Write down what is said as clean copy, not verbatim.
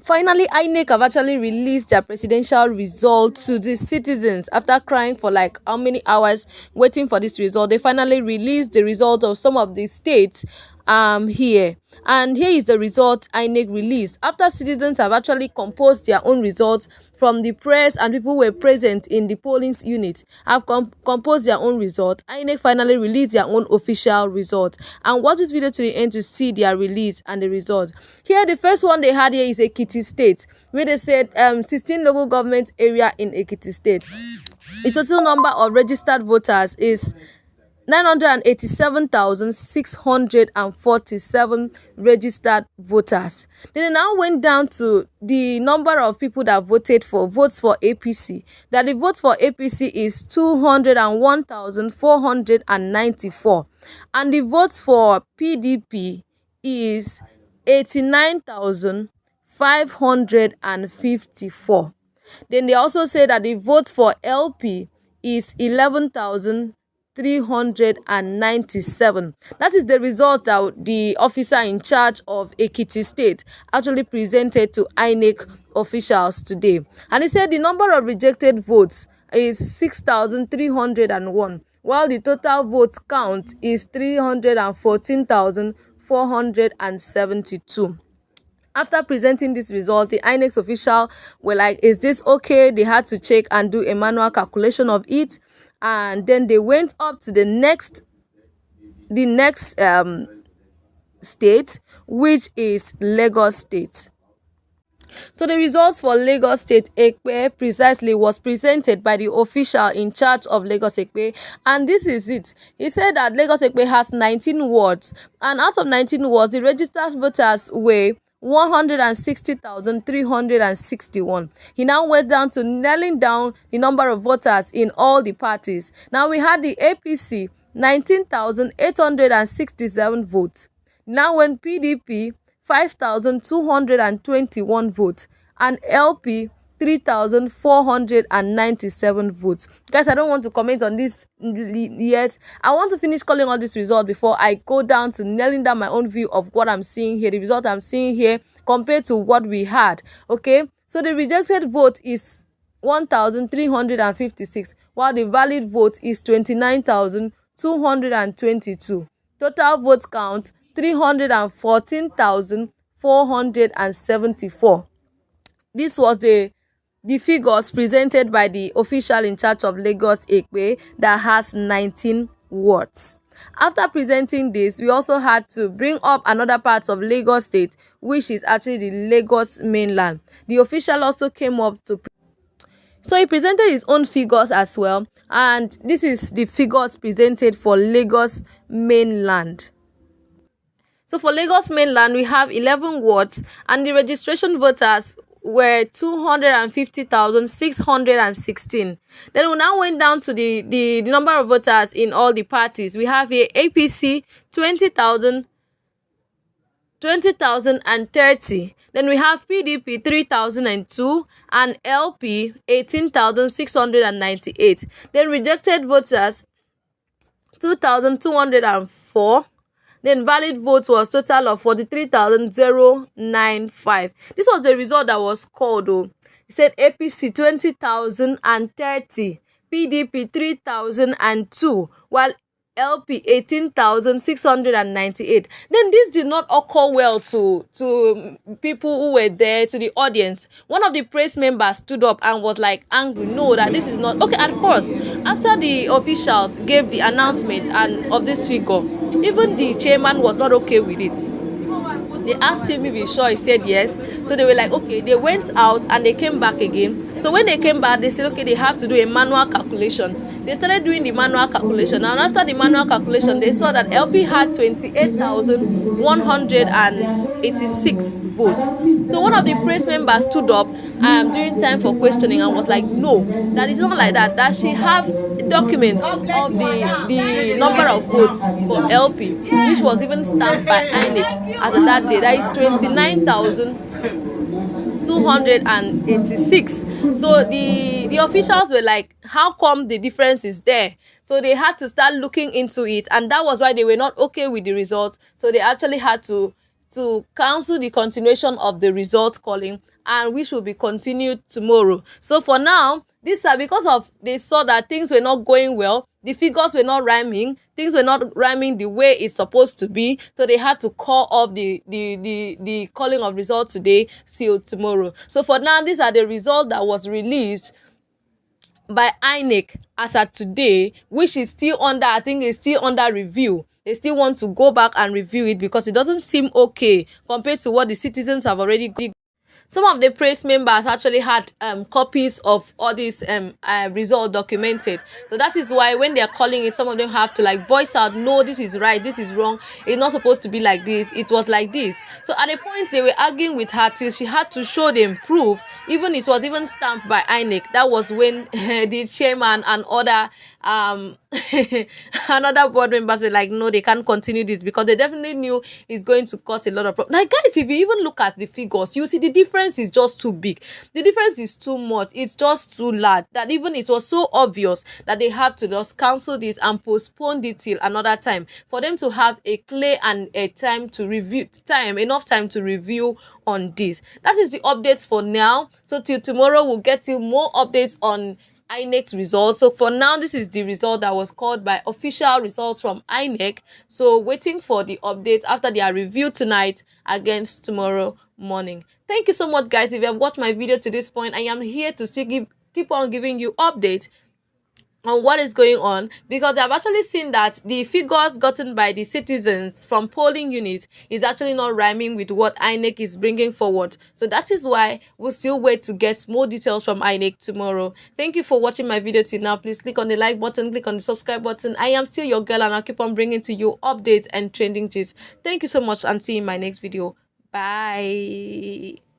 Finally, INEC have actually released their presidential results to the citizens after crying for like how many hours waiting for this result. They finally released the result of some of the states here. And here is the result INEC released after citizens have actually composed their own results from the press, and people who were present in the polling unit have composed their own result. INEC finally released their own official result. And watch this video to the end to see their release and the result. Here, the first one they had here is Ekiti State, where they said 16 local government area in Ekiti State. The total number of registered voters is 987,647 registered voters. Then they now went down to the number of people that voted for votes for APC. That the votes for APC is 201,494, and the votes for PDP is 89,554. Then they also say that the vote for LP is 11,397. That is the result that the officer in charge of Ekiti State actually presented to INEC officials today. And he said the number of rejected votes is 6,301, while the total vote count is 314,472. After presenting this result, the INEC official were like, is this okay? They had to check and do a manual calculation of it. And then they went up to the next state, which is Lagos State. So the results for Lagos State Ekpe precisely was presented by the official in charge of Lagos Ekpe, and this is it. He said that Lagos Ekpe has 19 wards, and out of 19 wards, the registered voters were 160,361. He now went down to nailing down the number of voters in all the parties. Now we had the APC 19,867 votes. Now when PDP 5,221 votes, and LP 3,497 votes. Guys, I don't want to comment on this yet. I want to finish calling all these results before I go down to nailing down my own view of what I'm seeing here, the result I'm seeing here compared to what we had. Okay, so the rejected vote is 1,356, while the valid vote is 29,222. Total votes count 314,474. This was the figures presented by the official in charge of Lagos Ekpe that has 19 wards. After presenting this, we also had to bring up another part of Lagos State, which is actually the Lagos mainland. The official also came up to so he presented his own figures as well, and this is the figures presented for Lagos mainland. So for Lagos mainland, we have 11 wards, and the registration voters were 250,616. Then we now went down to the number of voters in all the parties. We have here APC 20,030. Then we have PDP 3,002 and LP 18,698. Then rejected voters 2,204. Then valid votes was total of 43,095. This was the result that was called though. It said APC 20,030, PDP 3,002, while LP 18,698. Then this did not occur well to people who were there, to the audience. One of the press members stood up and was like angry. No, that this is not okay. At first, after the officials gave the announcement and of this figure, even the chairman was not okay with it. They asked him if he's sure. He said yes. So they were like, okay. They went out and they came back again. So when they came back, they said, okay, they have to do a manual calculation. They started doing the manual calculation, and after the manual calculation, they saw that LP had 28,186 votes. So one of the press members stood up during time for questioning and was like, no, that is not like that. That she have documents of the number of votes for LP, which was even stamped by INEC as of that day. That is 29,286. So the officials were like, how come the difference is there? So they had to start looking into it, and that was why they were not okay with the result. So they actually had to to cancel the continuation of the result calling, and which will be continued tomorrow. So for now, these are because of they saw that things were not going well, the figures were not rhyming, things were not rhyming the way it's supposed to be, so they had to call off the calling of results today till tomorrow. So for now, these are the results that was released by INEC as at today, which is still under, I think it's still under review. They still want to go back and review it because it doesn't seem okay compared to what the citizens have already got. Some of the press members actually had copies of all these results documented. So that is why when they are calling it, some of them have to like voice out, no, this is right, this is wrong, it's not supposed to be like this, it was like this. So at a point they were arguing with her till she had to show them proof. Even it was even stamped by INEC. That was when the chairman and other another board members were like, no, they can't continue this because they definitely knew it's going to cause a lot of problems. Like, guys, if you even look at the figures, you see the difference is just too big. The difference is too much. It's just too large that even it was so obvious that they have to just cancel this and postpone it till another time for them to have a clear and a time to review, enough time to review on this. That is the updates for now. So till tomorrow, we'll get you more updates on INEC's results. So for now, this is the result that was called by official results from INEC. So waiting for the updates after they are reviewed tonight against tomorrow morning. Thank you so much, guys. If you have watched my video to this point, I am here to still keep on giving you updates on what is going on, because I've actually seen that the figures gotten by the citizens from polling units is actually not rhyming with what INEC is bringing forward. So that is why we'll still wait to get more details from INEC tomorrow. Thank you for watching my video till now. Please click on the like button, click on the subscribe button. I am still your girl and I'll keep on bringing to you updates and trending gist. Thank you so much and see you in my next video. Bye.